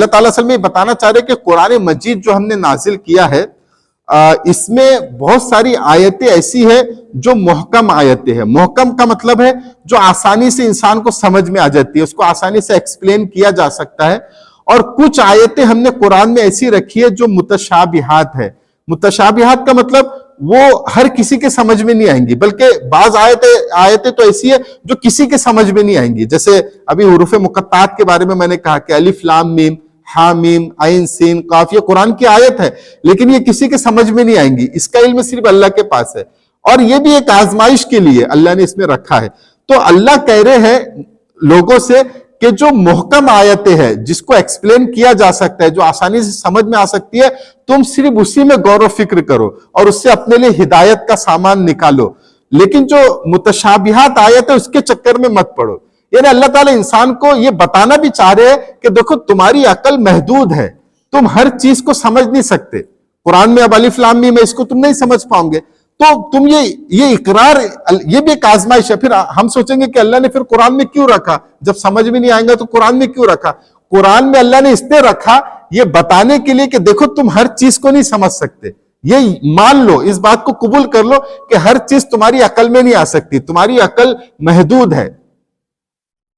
अल्लाह ताला असल में बताना चाह रहे कि कुरान मजीद जो हमने नाजिल किया है इसमें बहुत सारी आयतें ऐसी है जो मुहकम आयतें हैं। मुहकम का मतलब है जो आसानी से इंसान को समझ में आ जाती है, उसको आसानी से एक्सप्लेन किया जा सकता है। और कुछ आयतें हमने कुरान में ऐसी रखी है जो मुतशाबिहात है। मुतशाबिहात का मतलब वो हर किसी के समझ में नहीं आएंगी, बल्कि बाज आयतें तो ऐसी है जो किसी के समझ में नहीं आएंगी। जैसे अभी हुरूफ मुक़त्तात के बारे में मैंने कहा कि अलिफ लाम मीम हा मीम आइन सीन काफ, ये कुरान की आयत है लेकिन ये किसी के समझ में नहीं आएंगी, इसका इल्म सिर्फ अल्लाह के पास है। और ये भी एक आजमाइश के लिए अल्लाह ने इसमें रखा है। तो अल्लाह कह रहे हैं लोगों से कि जो मुहकम आयतें हैं जिसको एक्सप्लेन किया जा सकता है, जो आसानी से समझ में आ सकती है, तुम सिर्फ उसी में गौर व फिक्र करो और उससे अपने लिए हिदायत का सामान निकालो। लेकिन जो मुतशाबिहात आयत है उसके चक्कर में मत पड़ो। यानी अल्लाह ताला इंसान को ये बताना भी चाह रहे हैं कि देखो तुम्हारी अकल महदूद है, तुम हर चीज को समझ नहीं सकते। कुरान में अब अलिफ लाम मीम है, इसको तुम नहीं समझ पाओगे, तो तुम ये इकरार, ये भी एक आजमाइश है। फिर हम सोचेंगे कि अल्लाह ने फिर कुरान में क्यों रखा, जब समझ में नहीं आएगा तो कुरान में क्यों रखा। कुरान में अल्लाह ने इसलिए रखा ये बताने के लिए कि देखो तुम हर चीज को नहीं समझ सकते, ये मान लो, इस बात को कबूल कर लो कि हर चीज तुम्हारी अकल में नहीं आ सकती, तुम्हारी अकल महदूद है।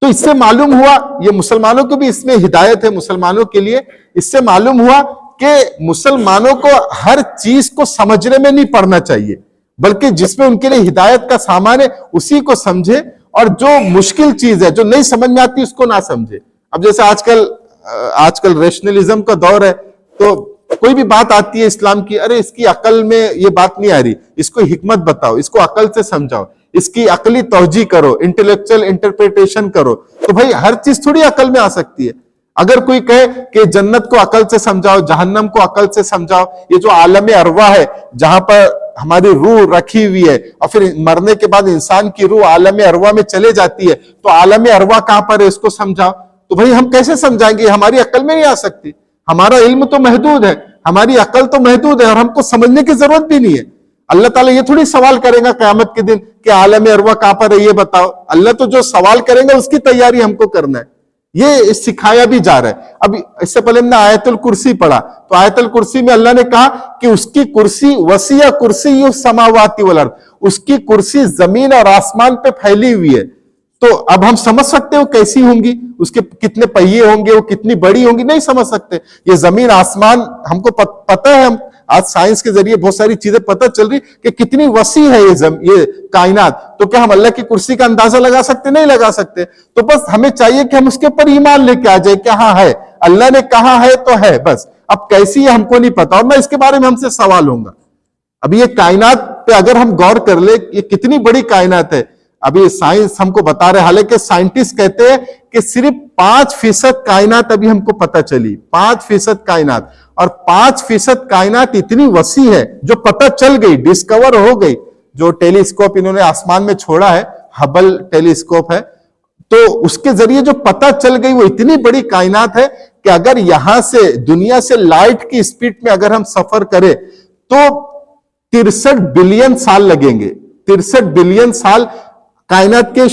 तो इससे मालूम हुआ, ये मुसलमानों को भी इसमें हिदायत है, मुसलमानों के लिए इससे मालूम हुआ कि मुसलमानों को हर चीज को समझने में नहीं पड़ना चाहिए, बल्कि जिसमें उनके लिए हिदायत का सामान है उसी को समझे, और जो मुश्किल चीज है जो नहीं समझ में आती उसको ना समझे। अब जैसे आजकल रैशनलिज्म का दौर है, तो कोई भी बात आती है इस्लाम की, अरे इसकी अकल में ये बात नहीं आ रही, इसको हिकमत बताओ, इसको अकल से समझाओ, इसकी अकली तौजी करो, इंटेलेक्चुअल इंटरप्रिटेशन करो। तो भाई हर चीज थोड़ी अकल में आ सकती है। अगर कोई कहे कि जन्नत को अकल से समझाओ, जहन्नम को अकल से समझाओ, ये जो आलम अरवा है जहां पर हमारी रूह रखी हुई है और फिर मरने के बाद इंसान की रूह आलम अरवा में चले जाती है, तो आलम अरवा कहां पर है इसको समझाओ। तो भाई हम कैसे समझाएंगे, हमारी अकल में नहीं आ सकती, हमारा इल्म तो महदूद है, हमारी अकल तो महदूद है और हमको समझने की जरूरत भी नहीं है। अल्लाह ताला ये थोड़ी सवाल करेगा क़यामत के दिन कि आलम अरवा कहां पर है ये बताओ। अल्लाह तो जो सवाल करेंगे उसकी तैयारी हमको करना है, ये सिखाया भी जा रहा है। अब इससे पहले हमने आयतुल कुर्सी पढ़ा, तो आयतुल कुर्सी में अल्लाह ने कहा कि उसकी कुर्सी वसिया कुर्सी समावाती वल अर्द, उसकी कुर्सी जमीन और आसमान पे फैली हुई है। तो अब हम समझ सकते हो कैसी होंगी, उसके कितने पहिए होंगे, वो कितनी बड़ी होंगी, नहीं समझ सकते। ये जमीन आसमान हमको पता है, हम आज साइंस के जरिए बहुत सारी चीजें पता चल रही कि कितनी वसी है ये कायनात। तो क्या हम अल्लाह की कुर्सी का अंदाजा लगा सकते? नहीं लगा सकते। तो बस हमें चाहिए कि हम उसके ऊपर ईमान लेके आ जाए कि हाँ है, अल्लाह ने कहा है तो है, बस। अब कैसी है हमको नहीं पता और मैं इसके बारे में हमसे सवाल होगा। अभी ये कायनात पे अगर हम गौर कर ले, ये कितनी बड़ी कायनात है, अभी साइंस हमको बता रहे, हालांकि साइंटिस्ट कहते हैं कि सिर्फ 5% कायनात अभी हमको पता चली, 5% कायनात, और 5% कायनात इतनी वसी है जो पता चल गई, डिस्कवर हो गई। जो टेलीस्कोप इन्होंने आसमान में छोड़ा है, हबल टेलीस्कोप है, तो उसके जरिए जो पता चल गई वो इतनी बड़ी कायनात है कि अगर यहां से दुनिया से लाइट की स्पीड में अगर हम सफर करें तो 63 बिलियन साल लगेंगे। 63 बिलियन साल कायनात के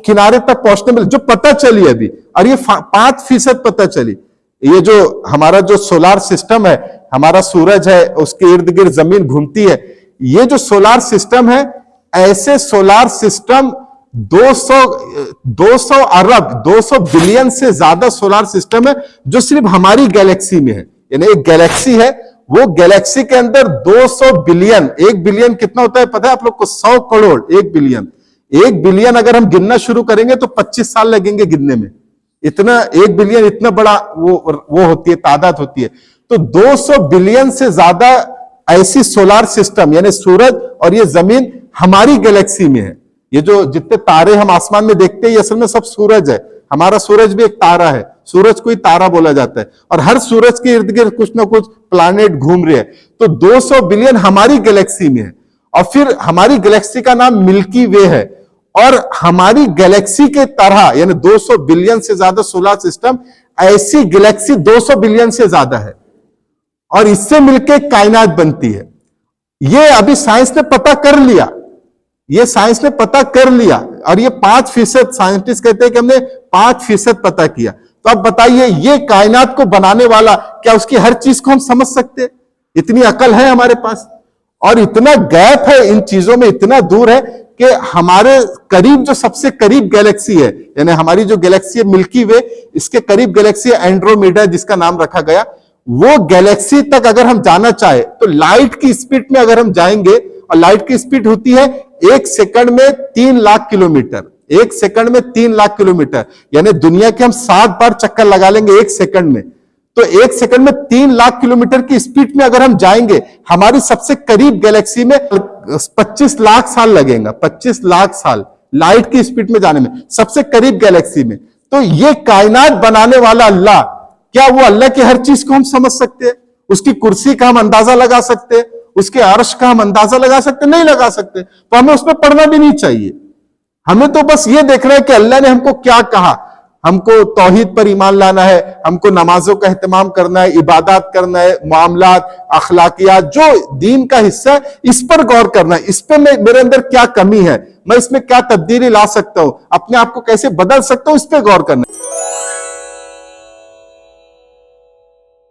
किनारे तक पहुंचने में जो पता चली अभी, और ये 5% पता चली। ये जो हमारा जो सोलार सिस्टम है, हमारा सूरज है, उसके इर्द गिर्द जमीन घूमती है, ये जो सोलार सिस्टम है, ऐसे सोलार सिस्टम 200 अरब 200 बिलियन से ज्यादा सोलार सिस्टम है जो सिर्फ हमारी गैलेक्सी में है। यानी एक गैलेक्सी है, वो गैलेक्सी के अंदर 200 बिलियन, 1 बिलियन कितना होता है पता है आप लोग को? 100 करोड़। 1 बिलियन, 1 बिलियन अगर हम गिनना शुरू करेंगे तो 25 साल लगेंगे गिनने में। इतना 1 बिलियन इतना बड़ा वो होती है, तादाद होती है। तो 200 बिलियन से ज्यादा ऐसी सोलार सिस्टम, यानी सूरज और ये जमीन हमारी गैलेक्सी में है। ये जो जितने तारे हम आसमान में देखते हैं ये असल में सब सूरज है। हमारा सूरज भी एक तारा है, सूरज को ही तारा बोला जाता है, और हर सूरज के इर्द गिर्द कुछ ना कुछ प्लानेट घूम रहे हैं। तो 200 बिलियन हमारी गैलेक्सी में है, और फिर हमारी गैलेक्सी का नाम मिल्की वे है। और हमारी गैलेक्सी के तरह यानी 200 बिलियन से ज्यादा सोलर सिस्टम, ऐसी गैलेक्सी 200 बिलियन से ज्यादा है, और इससे मिलकर कायनात बनती है। ये अभी साइंस ने पता कर लिया, ये साइंस ने पता कर लिया, और ये 5% साइंटिस्ट कहते हैं कि हमने 5% पता किया। तो अब बताइए, ये कायनात को बनाने वाला, क्या उसकी हर चीज को हम समझ सकते हैं? इतनी अकल है हमारे पास? और इतना गैप है इन चीजों में, इतना दूर है कि हमारे करीब जो सबसे करीब गैलेक्सी है, यानी हमारी जो गैलेक्सी है मिल्की वे, इसके करीब गैलेक्सी है एंड्रोमेडा, जिसका नाम रखा गया। वो गैलेक्सी तक अगर हम जाना चाहे तो लाइट की स्पीड में अगर हम जाएंगे, और लाइट की स्पीड होती है 1 सेकंड में 3 लाख किलोमीटर, 1 सेकंड में 3 लाख किलोमीटर, यानी दुनिया के हम 7 बार चक्कर लगा लेंगे 1 सेकंड में। तो 1 सेकंड में 3 लाख किलोमीटर की स्पीड में अगर हम जाएंगे, हमारी सबसे करीब गैलेक्सी में 25 लाख साल लगेगा, 25 लाख साल लाइट की स्पीड में जाने में, सबसे करीब गैलेक्सी में। तो ये कायनात बनाने वाला अल्लाह, क्या वो अल्लाह की हर चीज को हम समझ सकते हैं? उसकी कुर्सी का हम अंदाजा लगा सकते हैं? उसके अर्श का हम अंदाजा लगा सकते? नहीं लगा सकते। तो हमें उसमें पढ़ना भी नहीं चाहिए। हमें तो बस ये देखना है कि अल्लाह ने हमको क्या कहा। हमको तौहीद पर ईमान लाना है, हमको नमाजों का एहतमाम करना है, इबादत करना है, मामलात, अखलाकियात, जो दीन का हिस्सा है, इस पर गौर करना है। इस पर मेरे अंदर क्या कमी है, मैं इसमें क्या तब्दीली ला सकता हूं, अपने आप को कैसे बदल सकता हूं, इस पर गौर करना है।